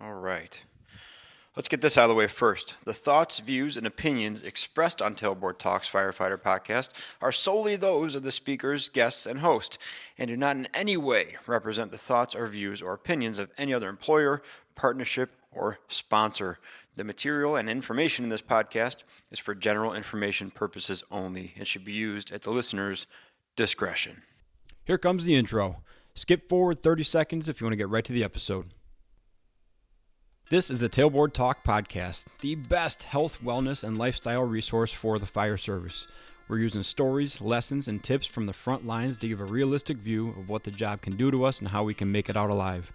All right. Let's get this out of the way first. The thoughts, views, and opinions expressed on Tailboard Talks Firefighter podcast are solely those of the speakers, guests, and host, and do not in any way represent the thoughts or views or opinions of any other employer, partnership, or sponsor. The material and information in this podcast is for general information purposes only and should be used at the listener's discretion. Here comes the intro. Skip forward 30 seconds if you want to get right to the episode. This is the Tailboard Talk podcast, the best health, wellness, and lifestyle resource for the fire service. We're using stories, lessons, and tips from the front lines to give a realistic view of what the job can do to us and how we can make it out alive.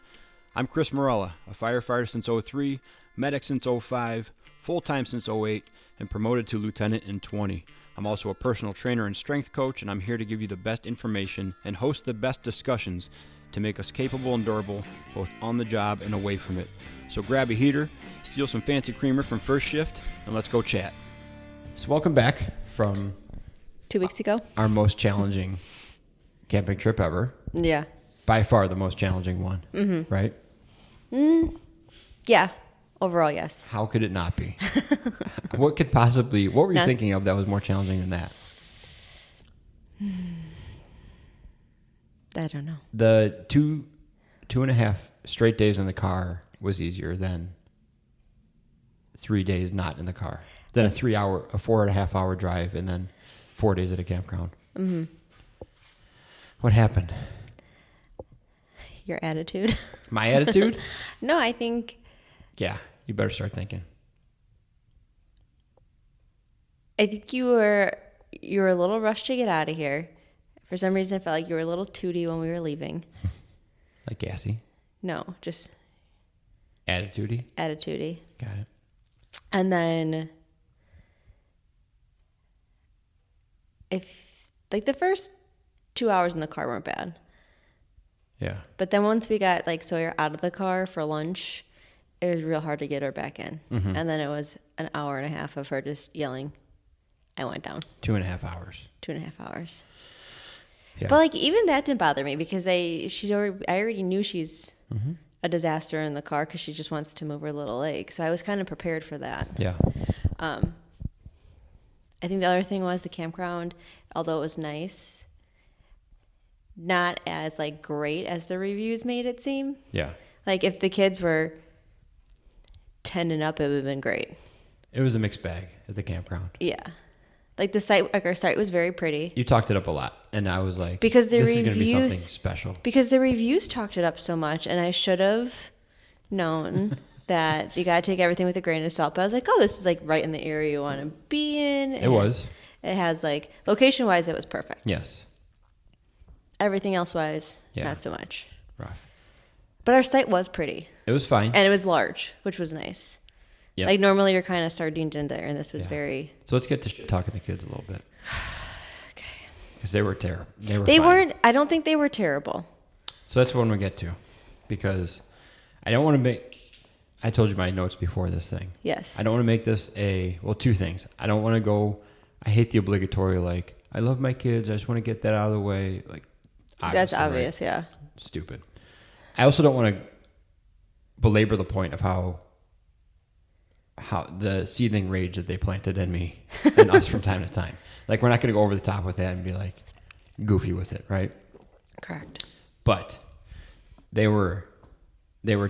I'm Chris Morella, a firefighter since 03, medic since 05, full-time since 08, and promoted to lieutenant in 20. I'm also a personal trainer and strength coach, and I'm here to give you the best information and host the best discussions to make us capable and durable, both on the job and away from it. So grab a heater, steal some fancy creamer from First Shift, and let's go chat. So welcome back from 2 weeks ago. Our most challenging camping trip ever. Yeah. By far the most challenging one, right? Yeah. Overall, yes. How could it not be? What were you thinking of that was more challenging than that? I don't know. The two and a half straight days in the car was easier than 3 days not in the car. Then a 4.5 hour drive, and then 4 days at a campground. Mm-hmm. What happened? Your attitude. My attitude? No, I think... Yeah, you better start thinking. I think you were a little rushed to get out of here. For some reason, I felt like you were a little tooty when we were leaving. Like gassy? No, just... Attitude-y? Attitude-y. Got it. And then... the first 2 hours in the car weren't bad. Yeah. But then once we got, Sawyer out of the car for lunch, it was real hard to get her back in. Mm-hmm. And then it was an hour and a half of her just yelling. I went down. 2.5 hours. 2.5 hours. Yeah. But even that didn't bother me because I already knew she's a disaster in the car because she just wants to move her little leg. So I was kind of prepared for that. Yeah. I think the other thing was the campground, although it was nice, not as great as the reviews made it seem. Yeah. If the kids were 10 and up, it would have been great. It was a mixed bag at the campground. Yeah. The site, our site was very pretty. You talked it up a lot, and I was like, because this is going to be something special. Because the reviews talked it up so much, and I should have known that you got to take everything with a grain of salt. But I was like, oh, this is right in the area you want to be in. It has location-wise, it was perfect. Yes. Everything else-wise, not so much. Rough. But our site was pretty. It was fine. And it was large, which was nice. Yep. Normally you're kind of sardined in there, and this was very... So let's get to talking to the kids a little bit. Okay. Because they were terrible. They weren't... I don't think they were terrible. So that's what I'm going to get to. Because I don't want to make... I told you my notes before this thing. Yes. I don't want to make this two things. I don't want to go... I hate the obligatory, I love my kids. I just want to get that out of the way. That's obvious, right? Yeah. Stupid. I also don't want to belabor the point of how the seething rage that they planted in me and us from time to time. We're not going to go over the top with that and be goofy with it, right? Correct. But they were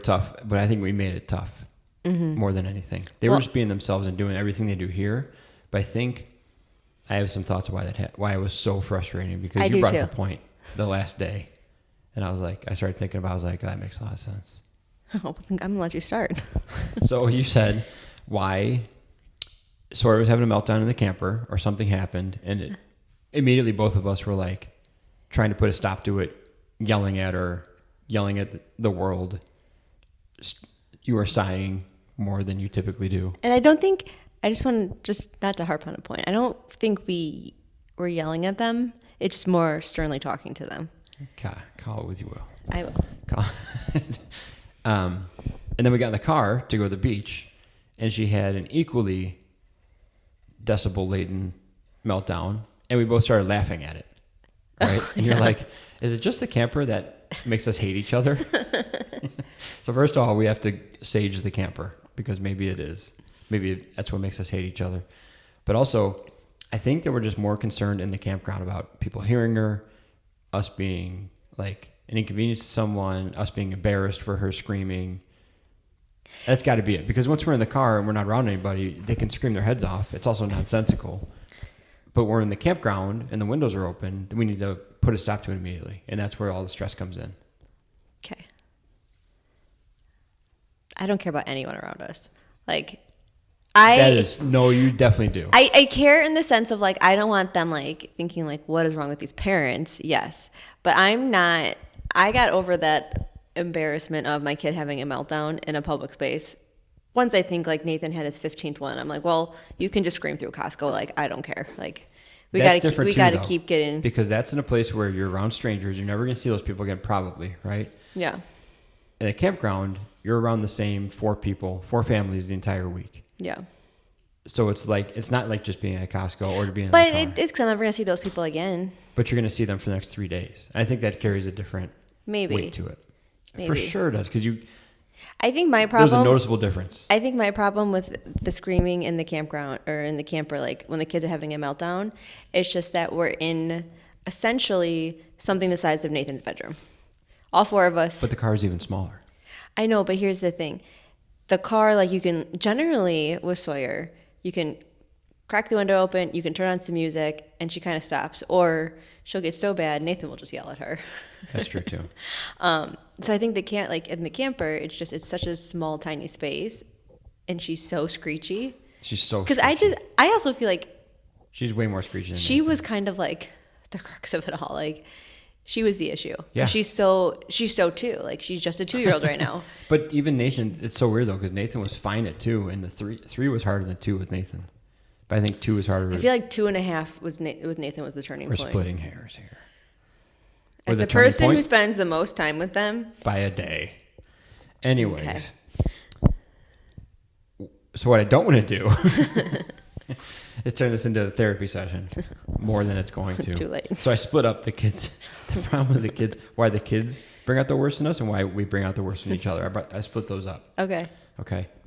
tough, but I think we made it tough more than anything. They were just being themselves and doing everything they do here. But I think I have some thoughts of why it was so frustrating, because you brought up a point the last day, and I started thinking about, that makes a lot of sense. Oh, I'm going to let you start. So you said why Sawyer was having a meltdown in the camper, or something happened, and immediately both of us were trying to put a stop to it, yelling at her, yelling at the world. You were sighing more than you typically do. And I don't think, I just want not to harp on a point. I don't think we were yelling at them. It's more sternly talking to them. Call it with you will. I will. And then we got in the car to go to the beach, and she had an equally decibel-laden meltdown, and we both started laughing at it. Right? And you're like, is it just the camper that makes us hate each other. So first of all, we have to sage the camper because maybe it is. Maybe that's what makes us hate each other. But also, I think that we're just more concerned in the campground about people hearing her, us being like an inconvenience to someone, us being embarrassed for her screaming. That's got to be it. Because once we're in the car and we're not around anybody, they can scream their heads off. It's also nonsensical. But we're in the campground and the windows are open, then we need to put a stop to it immediately. And that's where all the stress comes in. Okay. I don't care about anyone around us. Like, you definitely do. I care in the sense of, like, I don't want them, like, thinking, like, what is wrong with these parents? Yes. But I got over that embarrassment of my kid having a meltdown in a public space. Once I think, like, Nathan had his 15th one, I'm like, well, you can just scream through Costco. Like, I don't care. Like, we got to keep getting. Because that's in a place where you're around strangers. You're never going to see those people again, probably, right? Yeah. In a campground, you're around the same 4 families the entire week. Yeah. So it's not like just being at Costco or to be in the car. But it's because I'm never going to see those people again. But you're going to see them for the next 3 days. I think that carries a different weight to it. Maybe. For sure it does. Because I think my problem... There's a noticeable difference. I think my problem with the screaming in the campground or in the camper, like when the kids are having a meltdown, it's just that we're in essentially something the size of Nathan's bedroom. All 4 of us. But the car is even smaller. I know, but here's the thing. The car, like, you can generally with Sawyer, you can crack the window open, you can turn on some music, and she kind of stops. Or she'll get so bad, Nathan will just yell at her. That's true too. So I think in the camper, it's such a small, tiny space, and she's so screechy. She's so. Because I also feel like she's way more screechy than she Nathan. was kind of like the crux of it all. Like, she was the issue. Yeah. She's so too. Like, she's just a 2-year-old right now. But even Nathan, it's so weird though, because Nathan was fine at 2, and the 3 was harder than 2 with Nathan. But I think 2 was harder. I feel like 2.5 with Nathan was the turning point. We're splitting hairs here. As the person who spends the most time with them. By a day. Anyways. Okay. So what I don't want to do is turn this into a therapy session more than it's going to. Too late. So I split up the kids. The problem with the kids, why the kids bring out the worst in us and why we bring out the worst in each other. I split those up. Okay.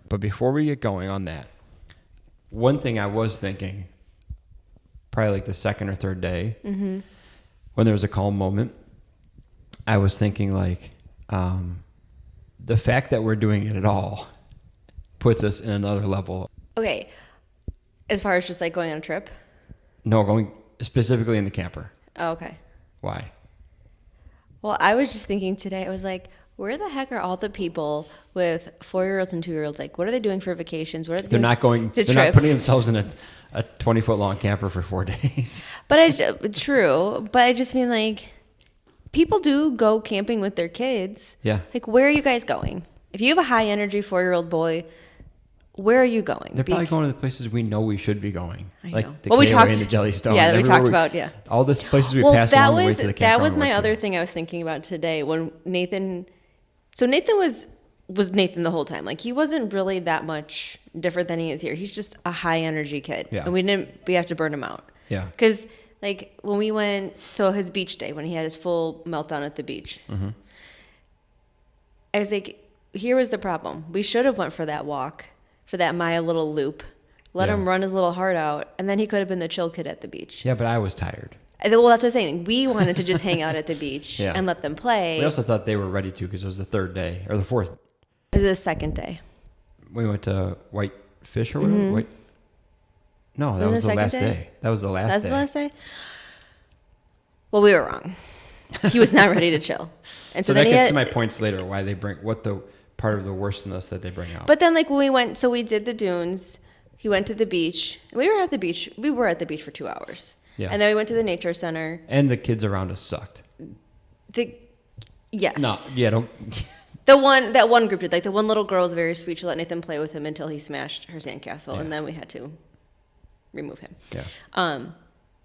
But before we get going on that, one thing I was thinking, probably like the second or third day, when there was a calm moment, I was thinking like, the fact that we're doing it at all puts us in another level. Okay. As far as just like going on a trip? No, going specifically in the camper. Oh, okay. Why? Well, I was just thinking today, I was like, where the heck are all the people with 4-year-olds and 2-year-olds? Like, what are they doing for vacations? What are they They're doing not going. to They're trips? not putting themselves in a 20-foot long camper for 4 days. But true. But I just mean, like, people do go camping with their kids. Yeah. Like, where are you guys going? If you have a high energy 4-year-old boy, where are you going? They're probably going to the places we know we should be going. I like know. the Well, we K-Way talked- and the Jellystone. Yeah, we talked about, yeah. All these places we passed along the way to the campground. That was my other thing I was thinking about today when Nathan... So Nathan was Nathan the whole time. Like, he wasn't really that much different than he is here. He's just a high energy kid. Yeah. And we have to burn him out. Yeah. Because, like, when we went... So his beach day, when he had his full meltdown at the beach. Mm-hmm. I was like, here was the problem. We should have went for that walk, for that mile little loop. Let him run his little heart out, and then he could have been the chill kid at the beach. Yeah, but I was tired. Well, that's what I'm saying. We wanted to just hang out at the beach and let them play. We also thought they were ready to because it was the 3rd day or the 4th. It was the 2nd day. We went to Whitefish or whatever. Mm-hmm. No, that was the last day. That was the last day. That's the last day? Well, we were wrong. He was not ready to chill. And so that gets to my points later, why they bring, what the part of the worst in us that they bring out. But then, like, when we went, so we did the dunes. He went to the beach. We were at the beach. We were at the beach for 2 hours. Yeah. And then we went to the nature center. And the kids around us sucked. Yes. No, yeah, don't. That one group did. Like, the one little girl was very sweet. She let Nathan play with him until he smashed her sandcastle, and then we had to remove him. Yeah.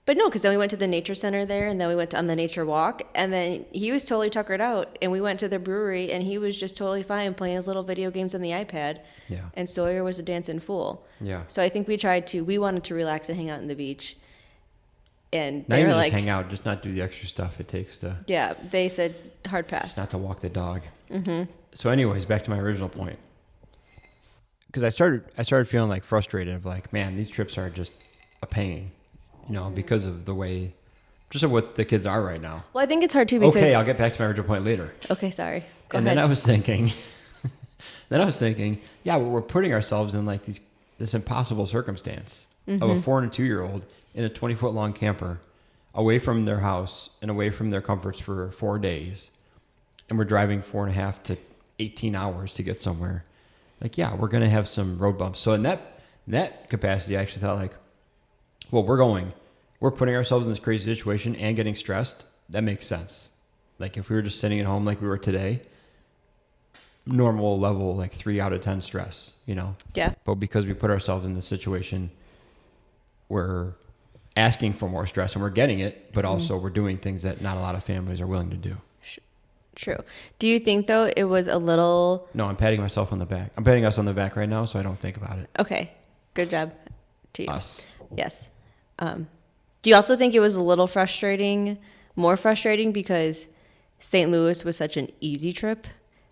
But no, because then we went to the nature center there, and then we went on the nature walk, and then he was totally tuckered out, and we went to the brewery, and he was just totally fine playing his little video games on the iPad. Yeah. And Sawyer was a dancing fool. Yeah. So I think we wanted to relax and hang out on the beach. And not they even were just like, hang out, just not do the extra stuff it takes to. Yeah, they said hard pass. Not to walk the dog. Mm-hmm. So, anyways, back to my original point. Because I started feeling like frustrated of like, man, these trips are just a pain, because of the way, just of what the kids are right now. Well, I think it's hard too because... Okay, I'll get back to my original point later. Okay, sorry. Go ahead. Then I was thinking, yeah, we're putting ourselves in like this impossible circumstance of a 4 and a 2-year-old in a 20-foot long camper away from their house and away from their comforts for 4 days. And we're driving 4.5 to 18 hours to get somewhere. Like, yeah, we're going to have some road bumps. So in that capacity, I actually thought like, well, we're putting ourselves in this crazy situation and getting stressed. That makes sense. Like if we were just sitting at home like we were today, normal level, like 3 out of 10 stress, Yeah. But because we put ourselves in this situation, we're asking for more stress and we're getting it, but also we're doing things that not a lot of families are willing to do. True. Do you think though it was a little... No, I'm patting myself on the back. I'm patting us on the back right now, so I don't think about it. Okay. Good job to you. Us. Yes. Do you also think it was a little more frustrating because St. Louis was such an easy trip?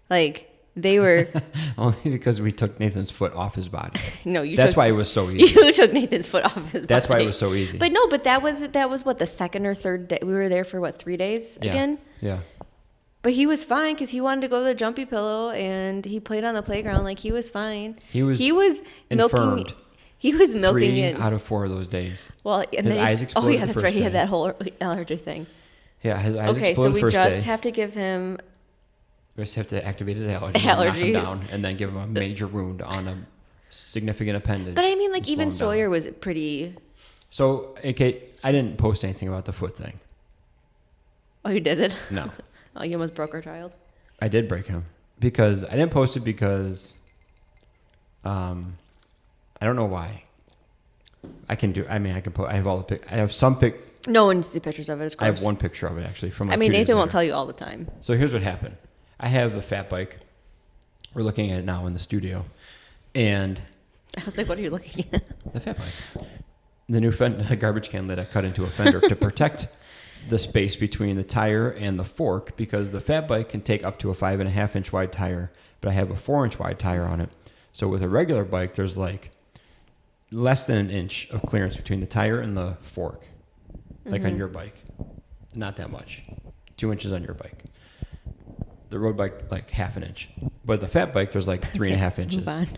Like they were... Only because we took Nathan's foot off his body. No, That's why it was so easy. You took Nathan's foot off his body. That's why it was so easy. But no, that was what, the second or third day? We were there for what, 3 days again? Yeah. But he was fine because he wanted to go to the jumpy pillow and he played on the playground. Like he was fine. He was infirmed. He was milking 3 it. out of 4 of those days. Well, and his eyes exploded. Oh yeah, that's the right. first He had day. that whole allergy thing. Yeah, his eyes Okay, exploded so the first day. we just have to give him... We just have to activate his allergies. Knock him down, and then give him a major wound on a significant appendage. But I mean, like even Sawyer was pretty... So, okay, I didn't post anything about the foot thing. Oh, you did it? No. Oh, you almost broke our child? I did break him. Because I didn't post it because I don't know why. I can post. I have all the I have some No one see pictures of it. It's gross. I have one picture of it actually from like Nathan won't tell you all the time. So here's what happened. I have a fat bike. We're looking at it now in the studio. And I was like, what are you looking at? The fat bike. The new the garbage can lid I cut into a fender to protect the space between the tire and the fork, because the fat bike can take up to a 5.5-inch wide tire, but I have a 4-inch wide tire on it. So with a regular bike, there's like less than an inch of clearance between the tire and the fork, like on your bike. Not that much. 2 inches on your bike. The road bike, like half an inch. But the fat bike, there's like 3.5 inches. Move on.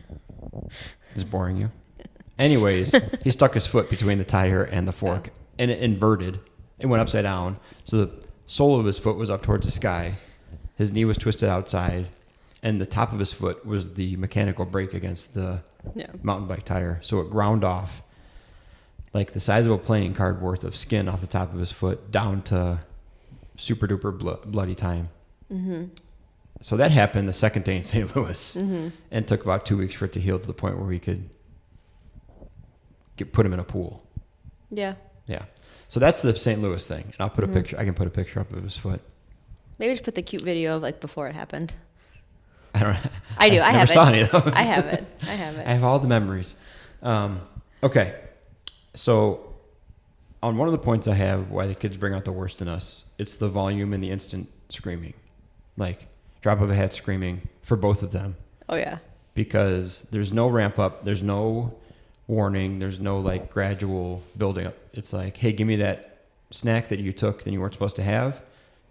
Is it boring you? Anyways, he stuck his foot between the tire and the fork, and it inverted. It went upside down. So the sole of his foot was up towards the sky. His knee was twisted outside, and the top of his foot was the mechanical brake against the mountain bike tire. So it ground off like the size of a playing card worth of skin off the top of his foot down to super duper bloody time. Mm-hmm. So that happened the second day in St. Louis, and took about 2 weeks for it to heal to the point where we could put him in a pool. Yeah. Yeah. So that's the St. Louis thing. And I'll put a picture. I can put a picture up of his foot. Maybe just put the cute video of like before it happened. I don't. I do. I never have saw it. any of those. I have it. I have all the memories. Okay. So on one of the points I have why the kids bring out the worst in us, it's the volume and the instant screaming. Like drop of a hat screaming for both of them. Oh yeah. Because there's no ramp up. There's no warning. There's no like gradual building up. It's like, hey, give me that snack that you took that you weren't supposed to have.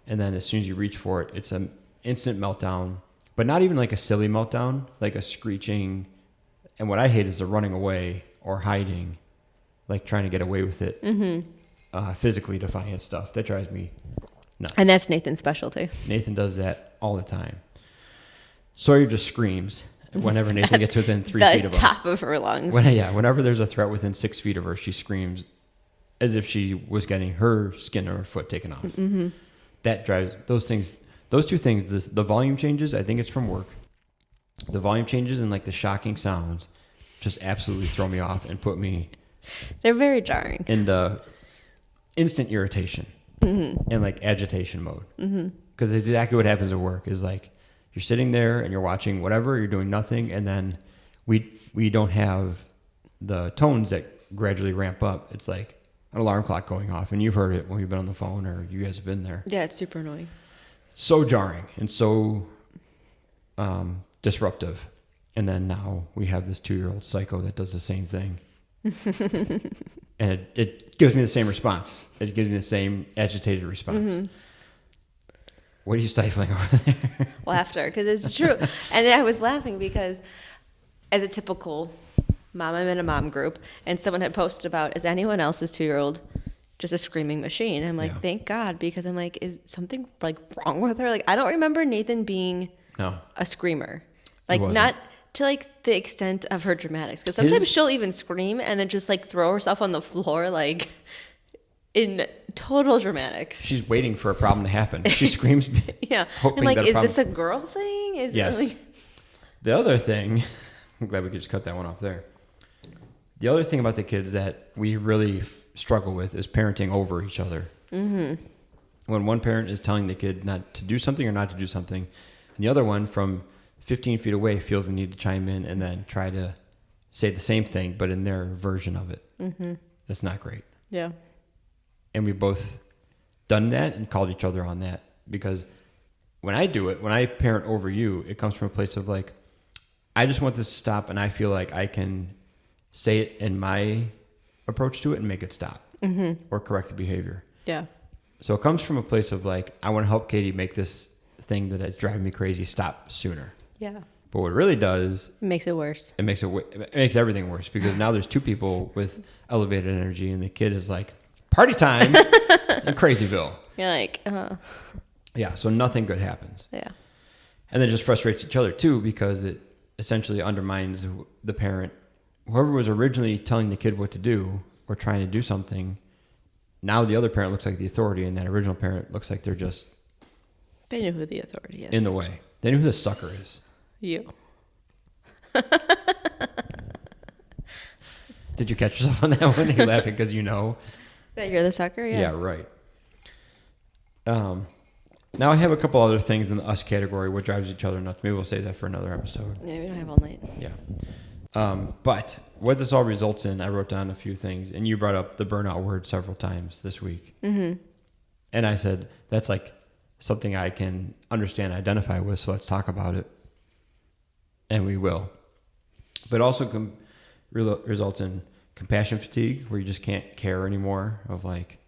And then as soon as you reach for it, it's an instant meltdown, but not even like a silly meltdown, like a screeching. And what I hate is the running away or hiding, like trying to get away with it, physically defiant stuff. That drives me nuts. And that's Nathan's specialty. Nathan does that all the time. Sawyer just screams whenever Nathan gets within 3 feet of her. The top of her lungs. Whenever there's a threat within 6 feet of her, she screams as if she was getting her skin or her foot taken off. Mm-hmm. That drives those two things, the volume changes, I think it's from work. The volume changes and like the shocking sounds just absolutely throw me off and put me... They're very jarring. into instant irritation and like agitation mode. Because it's exactly what happens at work is like you're sitting there and you're watching whatever, you're doing nothing, and then we don't have the tones that gradually ramp up. It's like, an alarm clock going off, and you've heard it when you've been on the phone or you guys have been there. Yeah, it's super annoying. So jarring and so disruptive. And then now we have this 2-year-old psycho that does the same thing. And it gives me the same response. It gives me the same agitated response. Mm-hmm. What are you stifling over there? Laughter, because it's true. And I was laughing because as a typical mom, I'm in a mom group, and someone had posted about, is anyone else's 2-year-old just a screaming machine? I'm like, thank God, because I'm like, is something like wrong with her? Like, I don't remember Nathan being a screamer. Like, not to like the extent of her dramatics, because sometimes she'll even scream and then just like throw herself on the floor, like in total dramatics. She's waiting for a problem to happen. She screams. Yeah. I'm like, is this a girl thing? Yes. Like... The other thing, I'm glad we could just cut that one off there. The other thing about the kids that we really struggle with is parenting over each other. Mm-hmm. When one parent is telling the kid not to do something or not to do something, and the other one from 15 feet away feels the need to chime in and then try to say the same thing, but in their version of it. Mm-hmm. That's not great. Yeah. And we've both done that and called each other on that, because when I do it, when I parent over you, it comes from a place of like, I just want this to stop, and I feel like I can say it in my approach to it and make it stop, mm-hmm. or correct the behavior. Yeah. So it comes from a place of like, I want to help Katie make this thing that is driving me crazy stop sooner. Yeah. But what it really does... It makes it worse. It makes everything worse, because now there's 2 people with elevated energy, and the kid is like, party time in Crazyville. You're like, Yeah, so nothing good happens. Yeah. And then it just frustrates each other too, because it essentially undermines the parent. Whoever was originally telling the kid what to do or trying to do something, now the other parent looks like the authority, and that original parent looks like they're just... They know who the authority is. In the way. They know who the sucker is. You. Did you catch yourself on that one? Are you laughing because you know? That you're the sucker? Yeah. Yeah, right. Now I have a couple other things in the us category, what drives each other nuts. Maybe we'll save that for another episode. Yeah, we don't have all night. Yeah. But what this all results in, I wrote down a few things, and you brought up the burnout word several times this week. Mm-hmm. And I said, that's like something I can understand, identify with, so let's talk about it. And we will. But also results in compassion fatigue, where you just can't care anymore, of like,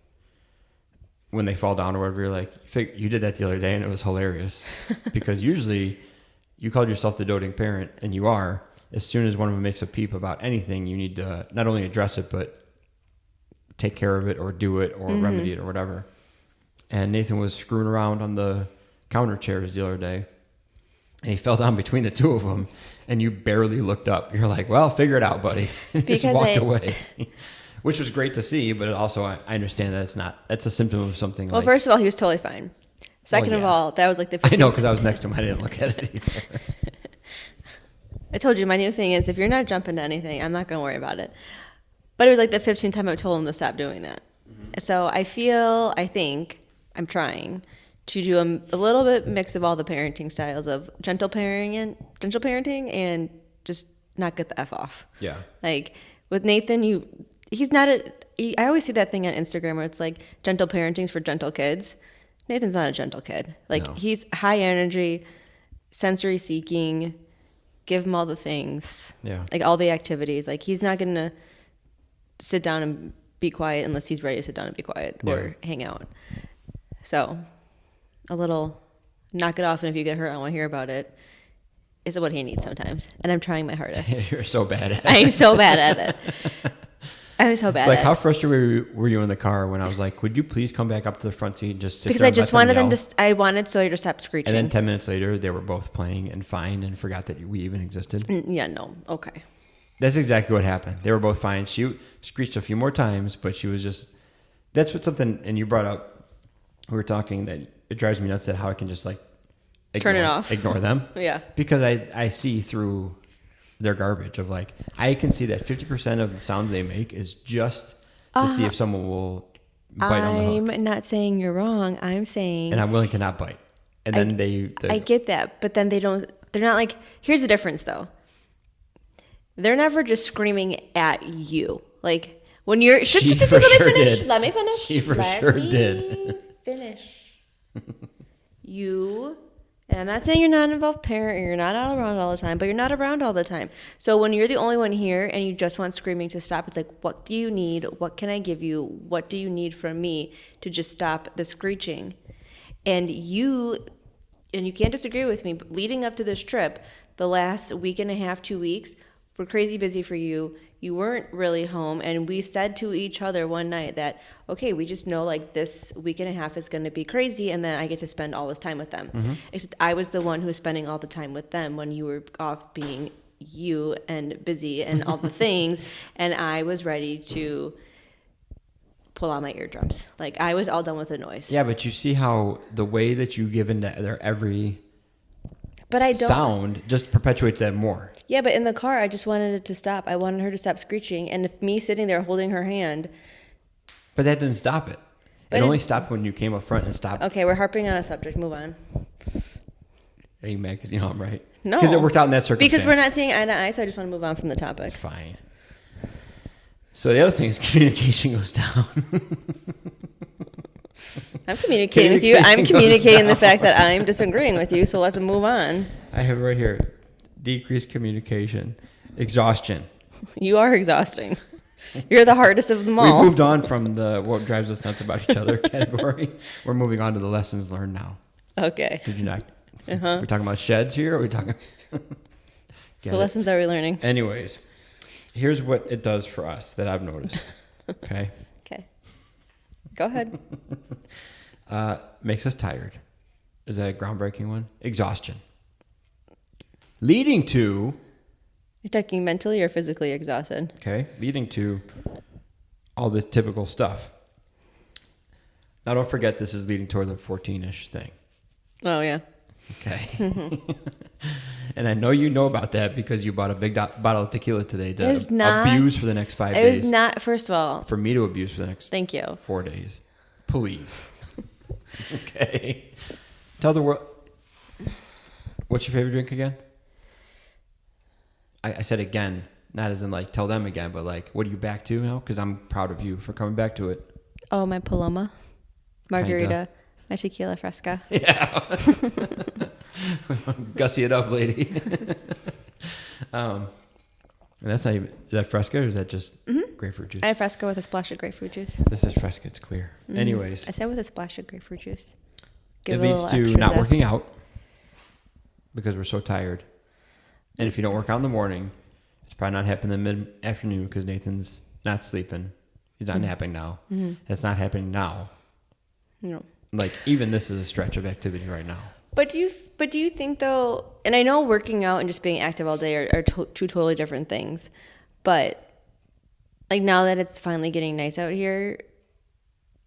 when they fall down or whatever, you're like, you did that the other day and it was hilarious. Because usually you called yourself the doting parent, and you are. As soon as one of them makes a peep about anything, you need to not only address it, but take care of it or do it or remedy it or whatever. And Nathan was screwing around on the counter chairs the other day, and he fell down between the 2 of them, and you barely looked up. You're like, well, figure it out, buddy. Just walked away. Which was great to see, but also I understand that that's a symptom of something. Well, first of all, he was totally fine. Second of all, that was like the 15th. I know, because I was next to him. I didn't look at it either. I told you, my new thing is, if you're not jumping to anything, I'm not going to worry about it. But it was like the 15th time I told him to stop doing that. Mm-hmm. So I think, I'm trying to do a little bit mix of all the parenting styles of gentle parenting and just not get the F off. Yeah. Like with Nathan, I always see that thing on Instagram where it's like gentle parenting's for gentle kids. Nathan's not a gentle kid. Like he's high energy, sensory seeking, give him all the things. Yeah. Like all the activities. Like he's not going to sit down and be quiet unless he's ready to sit down and be quiet or hang out. So a little knock it off, and if you get hurt, I want to hear about it, is what he needs sometimes. And I'm trying my hardest. You're so bad at it. I'm so bad at it. I'm so bad at it. Like, how frustrated were you in the car when I was like, would you please come back up to the front seat and just sit because there? Because I just wanted them to, I wanted Sawyer to stop screeching. And then 10 minutes later, they were both playing and fine and forgot that we even existed. Yeah, no. Okay. That's exactly what happened. They were both fine. She screeched a few more times, but she was just, that's what something, and you brought up, we were talking that it drives me nuts that how I can just like turn it off, ignore them. Yeah. Because I see through their garbage of like, I can see that 50% of the sounds they make is just to see if someone will bite on the hook. I'm not saying you're wrong. I'm saying. And I'm willing to not bite. And then I get that, but then they're not like, here's the difference though. They're never just screaming at you. Like When you're... She for sure did. Let me finish. She for sure did. Finish. And I'm not saying you're not an involved parent or you're not all around all the time, but you're not around all the time. So when you're the only one here and you just want screaming to stop, it's like, what do you need? What can I give you? What do you need from me to just stop the screeching? And you can't disagree with me, but leading up to this trip, the last week and a half, 2 weeks, were crazy busy for you. You weren't really home, and we said to each other one night that, okay, we just know like this week and a half is going to be crazy, and then I get to spend all this time with them. Mm-hmm. Except I was the one who was spending all the time with them when you were off being you and busy and all the things, and I was ready to pull out my eardrums. Like, I was all done with the noise. Yeah, but you see how the way that you give into their every sound just perpetuates that more. Yeah, but in the car, I just wanted it to stop. I wanted her to stop screeching. And if me sitting there holding her hand... But that didn't stop it. It only stopped when you came up front and stopped. Okay, we're harping on a subject. Move on. Are you mad because you know I'm right? No. Because it worked out in that circumstance. Because we're not seeing eye to eye, so I just want to move on from the topic. Fine. So the other thing is communication goes down. I'm communicating with you. I'm communicating the fact that I'm disagreeing with you, so let's move on. I have it right here. Decreased communication. Exhaustion. You are exhausting. You're the hardest of them all. We moved on from the what drives us nuts about each other category. We're moving on to the lessons learned now. Okay. Did you not? We're talking about sheds here, or are we talking... The lessons are we learning? Anyways, here's what it does for us that I've noticed. Okay? Okay. Go ahead. Makes us tired. Is that a groundbreaking one? Exhaustion. Leading to... You're talking mentally or physically exhausted? Okay. Leading to all the typical stuff. Now, don't forget this is leading toward the 14-ish thing. Oh, yeah. Okay. And I know you know about that because you bought a big bottle of tequila today to abuse for the next 5 days. It was not, first of all... For me to abuse for the next... Thank you. 4 days. Please. Okay. Tell the world... What's your favorite drink again? I said again, not as in like tell them again, but like what are you back to now? Because I'm proud of you for coming back to it. Oh, my Paloma. Margarita. Kinda. My tequila fresca. Yeah. Gussy it up, lady. And that's not even... Is that fresca or is that just grapefruit juice? I have fresca with a splash of grapefruit juice. This is fresca. It's clear. Mm-hmm. Anyways. I said with a splash of grapefruit juice. It leads to not working out because we're so tired. And if you don't work out in the morning, it's probably not happening in the mid-afternoon because Nathan's not sleeping. He's not napping now. Mm-hmm. It's not happening now. No. Like, even this is a stretch of activity right now. But do you think, though, and I know working out and just being active all day are two totally different things, but, like, now that it's finally getting nice out here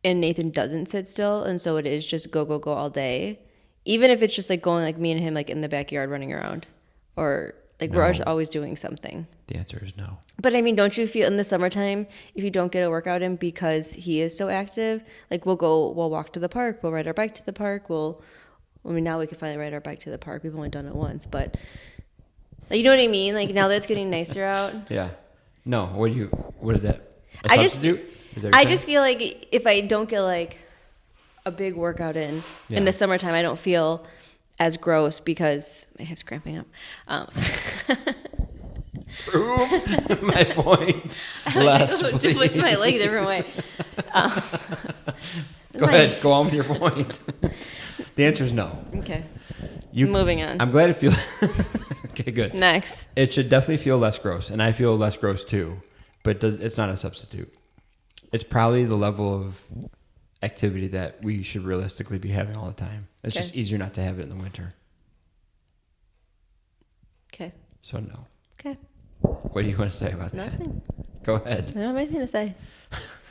and Nathan doesn't sit still, and so it is just go, go, go all day, even if it's just, like, going, like, me and him, like, in the backyard running around, or... Like, no. We're always doing something. The answer is no. But, I mean, don't you feel in the summertime, if you don't get a workout in because he is so active, like, we'll walk to the park, we'll ride our bike to the park, now we can finally ride our bike to the park. We've only done it once, but, like, you know what I mean? Like, now that it's getting nicer out. Yeah. No, what is that? A substitute? I just feel like if I don't get, like, a big workout in the summertime, I don't feel... as gross because my hip's cramping up. Prove my point. Less, please. Just twist my leg a different way. Go ahead. Go on with your point. The answer is no. Okay. Moving on. I'm glad it feels... Okay, good. Next. It should definitely feel less gross, and I feel less gross too, but it's not a substitute. It's probably the level of... activity that we should realistically be having all the time. It's just easier not to have it in the winter. Okay. So no. Okay. What do you want to say about that? Nothing. Go ahead. I don't have anything to say.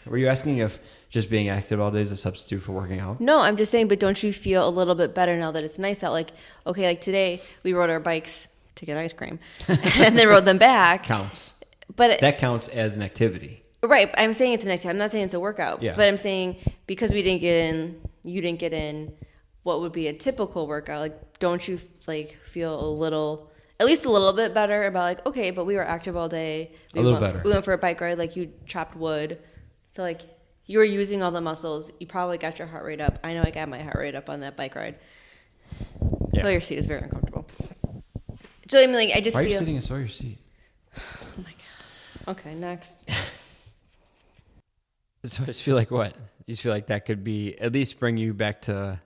Were you asking if just being active all day is a substitute for working out? No, I'm just saying, but don't you feel a little bit better now that it's nice out? Like, okay, like today we rode our bikes to get ice cream and then rode them back. Counts. But that counts as an activity. Right. I'm saying it's an activity. I'm not saying it's a workout. Yeah. But I'm saying because we didn't get in, you didn't get in what would be a typical workout. Like, don't you like feel a little at least a little bit better about like, okay, but we were active all day. We went for a bike ride, like you chopped wood. So like you were using all the muscles. You probably got your heart rate up. I know I got my heart rate up on that bike ride. Yeah. Sawyer seat is very uncomfortable. So I mean, like, I just Why feel... are you sitting in Sawyer's seat? Oh my God. Okay, next. So I just feel like what? You just feel like that could be, at least bring you back to...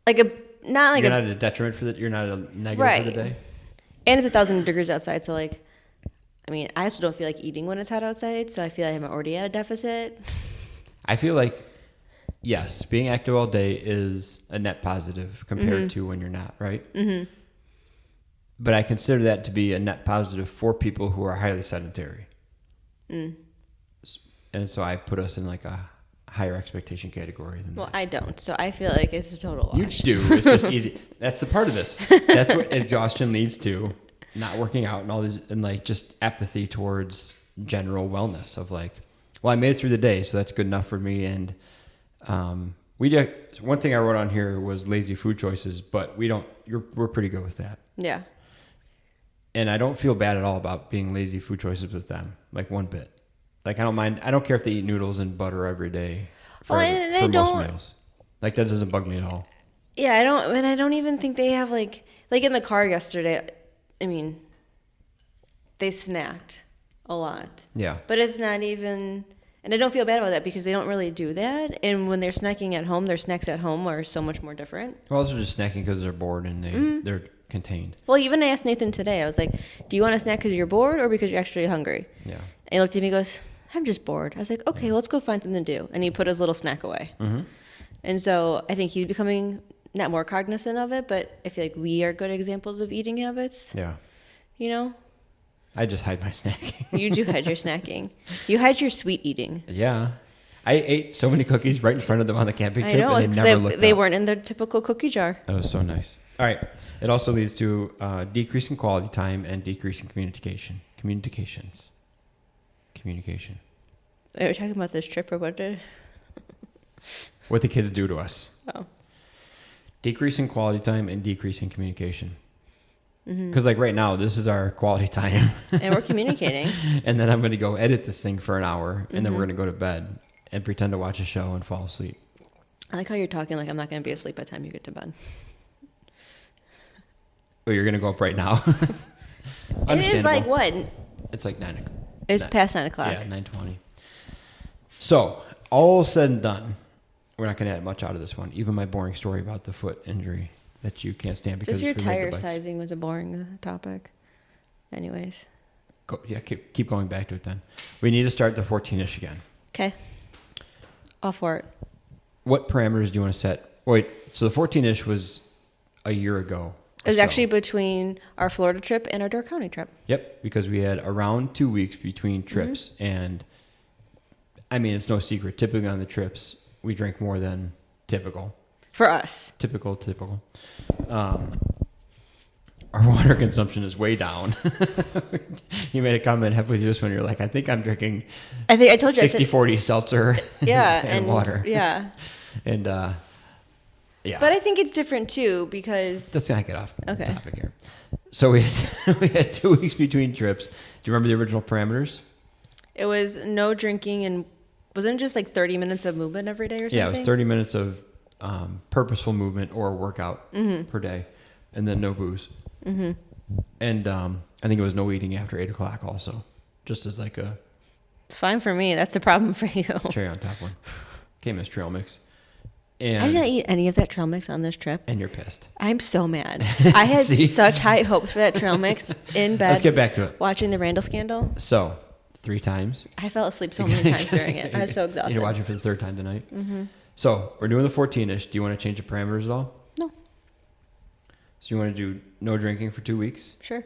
Like a... Not like you're not a detriment for the... You're not a negative right. for the day? And it's 1,000 degrees outside, so like... I mean, I also don't feel like eating when it's hot outside, so I feel like I'm already at a deficit. I feel like, yes, being active all day is a net positive compared to when you're not, right? Mm-hmm. But I consider that to be a net positive for people who are highly sedentary. Mm. And so I put us in like a higher expectation category than that. I don't. So I feel like it's a total wash. You do. It's just easy. That's the part of this. That's what exhaustion leads to. Not working out and all these, and like just apathy towards general wellness of like, well, I made it through the day, so that's good enough for me. And one thing I wrote on here was lazy food choices, but we're pretty good with that. Yeah. And I don't feel bad at all about being lazy food choices with them, like one bit. Like I don't mind. I don't care if they eat noodles and butter every day for most meals. Like that doesn't bug me at all. Yeah, I don't. And I don't even think they have like in the car yesterday. I mean, they snacked a lot. Yeah. But it's not even, and I don't feel bad about that because they don't really do that. And when they're snacking at home, their snacks at home are so mumuch more different. Well, they're just snacking because they're bored and they're contained. Well, even I asked Nathan today, I was like, do you want to snack because you're bored or because you're actually hungry? Yeah. And he looked at me and goes, I'm just bored. I was like, okay, let's go find something to do. And he put his little snack away. Mm-hmm. And so I think he's becoming not more cognizant of it, but I feel like we are good examples of eating habits. Yeah. You know? I just hide my snacking. You do hide your snacking. You hide your sweet eating. Yeah. I ate so many cookies right in front of them on the camping trip, and they never looked up. They weren't in their typical cookie jar. That was so nice. All right. It also leads to decrease in quality time and decrease in communication. Communication. Are we talking about this trip or what? What the kids do to us. Oh. Decrease in quality time and decrease in communication. Because like right now, this is our quality time. And we're communicating. And then I'm going to go edit this thing for an hour, and then we're going to go to bed and pretend to watch a show and fall asleep. I like how you're talking like I'm not going to be asleep by the time you get to bed. Oh, you're going to go up right now? It is like what? It's like 9 o'clock. It's past 9 o'clock. Yeah, 9:20. So, all said and done, we're not going to add much out of this one. Even my boring story about the foot injury that you can't stand because just your tire sizing was a boring topic. Anyways. Keep going back to it then. We need to start the 14-ish again. Okay. All for it. What parameters do you want to set? Wait, so the 14-ish was a year ago. It was actually between our Florida trip and our Door County trip. Yep, because we had around 2 weeks between trips. And, I mean, it's no secret. Typically on the trips, we drink more than typical. For us. Typical. Our water consumption is way down. You made a comment halfway through this one. You're like, I think I'm drinking I told you 60-40 seltzer and water. Yeah. And, yeah. But I think it's different, too, because... Let's not get off topic here. So we had 2 weeks between trips. Do you remember the original parameters? It was no drinking, and wasn't it just like 30 minutes of movement every day or something? Yeah, it was 30 minutes of purposeful movement or workout per day, and then no booze. Mm-hmm. And I think it was no eating after 8 o'clock also, just as like a... It's fine for me. That's the problem for you. Cherry on top one. Came as trail mix. And I did not eat any of that trail mix on this trip. And you're pissed. I'm so mad. I had such high hopes for that trail mix in bed. Let's get back to it. Watching the Randall scandal. So, 3 times. I fell asleep so many times during it. I was so exhausted. You're watching for the 3rd time tonight. Mm-hmm. So, we're doing the 14-ish. Do you want to change the parameters at all? No. So, you want to do no drinking for 2 weeks? Sure.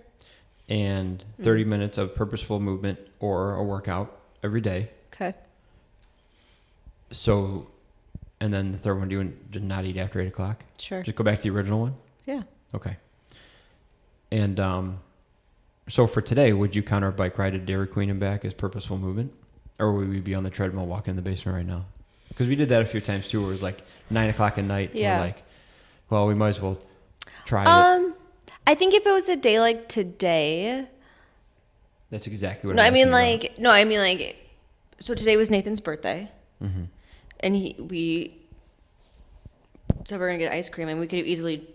And 30 minutes of purposeful movement or a workout every day. Okay. So... And then the 3rd one, do you not eat after 8 o'clock? Sure. Just go back to the original one? Yeah. Okay. And so for today, would you count our bike ride to Dairy Queen and back as purposeful movement? Or would we be on the treadmill walking in the basement right now? Because we did that a few times too, where it was like 9 o'clock at night. Yeah. And we're like, well, we might as well try it. I think if it was a day like today. That's exactly what No, I'm I mean asking like, no, I mean like, so today was Nathan's birthday. Mm-hmm. And we said we're going to get ice cream, and we could have easily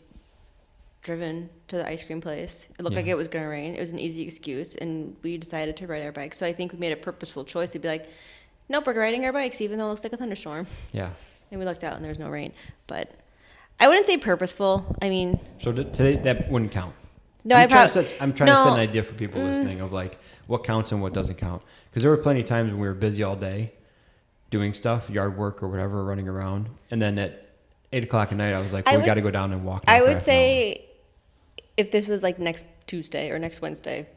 driven to the ice cream place. It looked like it was going to rain. It was an easy excuse, and we decided to ride our bikes. So I think we made a purposeful choice to be like, nope, we're riding our bikes, even though it looks like a thunderstorm. Yeah. And we looked out, and there was no rain. But I wouldn't say purposeful. I mean... So today, that wouldn't count. No, I'm trying to set an idea for people listening of like what counts and what doesn't count. Because there were plenty of times when we were busy all day doing stuff, yard work or whatever, running around. And then at 8 o'clock at night, I was like, we got to go down and walk. I would say if this was like next Tuesday or next Wednesday,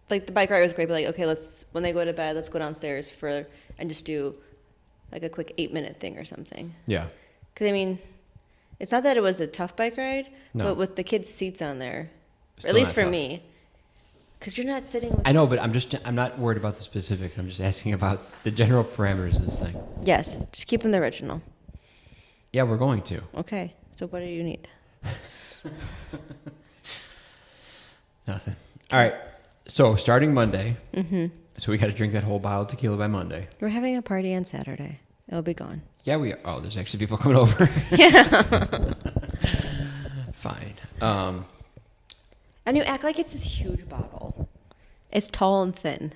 like the bike ride was great, but like, okay, when they go to bed, let's go downstairs and just do like a quick 8-minute thing or something. Yeah. Because I mean, it's not that it was a tough bike ride, no. but with the kids' seats on there, Still at least for tough. Me, because you're not sitting with... I know, but I'm not worried about the specifics. I'm just asking about the general parameters of this thing. Yes, just keep them the original. Yeah, we're going to. Okay, so what do you need? Nothing. All right, so starting Monday, so we got to drink that whole bottle of tequila by Monday. We're having a party on Saturday. It'll be gone. Yeah, we are. Oh, there's actually people coming over. Yeah. Fine. And you act like it's this huge bottle. It's tall and thin.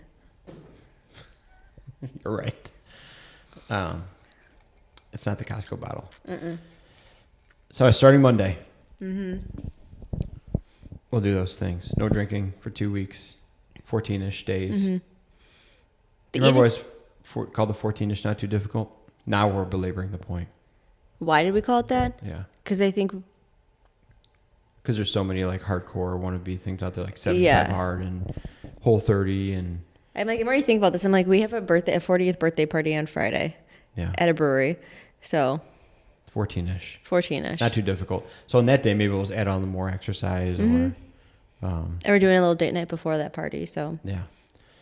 You're right. It's not the Costco bottle. Mm-mm. So starting Monday, we'll do those things. No drinking for 2 weeks, 14-ish days. Mm-hmm. You remember what was called the 14-ish not too difficult? Now we're belaboring the point. Why did we call it that? Yeah. Because I think... Because there's so many like hardcore wannabe things out there, like 75 hard and Whole 30 and... I'm already thinking about this. I'm like, we have a 40th birthday party on Friday at a brewery. So 14-ish. 14-ish. Not too difficult. So on that day, maybe we'll add on the more exercise and we're doing a little date night before that party. So yeah.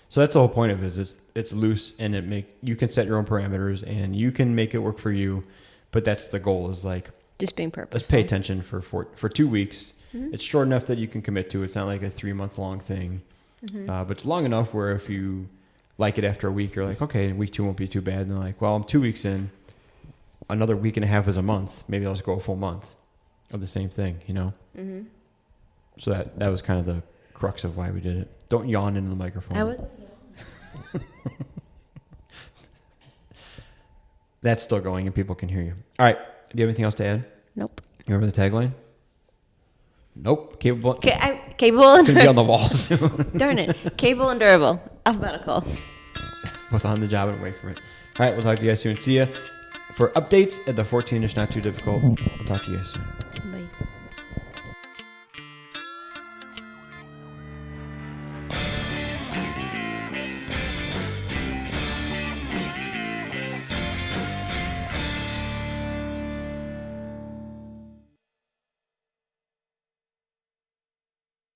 So that's the whole point of it is it's loose and you can set your own parameters and you can make it work for you. But that's the goal is like... Just being purposeful. Let's pay attention for 2 weeks. Mm-hmm. It's short enough that you can commit to. It's not like a 3-month long thing. Mm-hmm. But it's long enough where if you like it after a week, you're like, okay, week 2 won't be too bad. And they're like, well, I'm 2 weeks in. Another week and a half is a month. Maybe I'll just go a full month of the same thing, you know? Mm-hmm. So that was kind of the crux of why we did it. Don't yawn into the microphone. That's still going and people can hear you. All right. Do you have anything else to add? Nope. You remember the tagline? Nope. Capable. Capable. It's going to be on the wall soon. Darn it. Capable and durable. Alphabetical. Both on the job and away from it. All right. We'll talk to you guys soon. See ya. For updates at the 14-ish Not Too Difficult, we'll talk to you guys soon.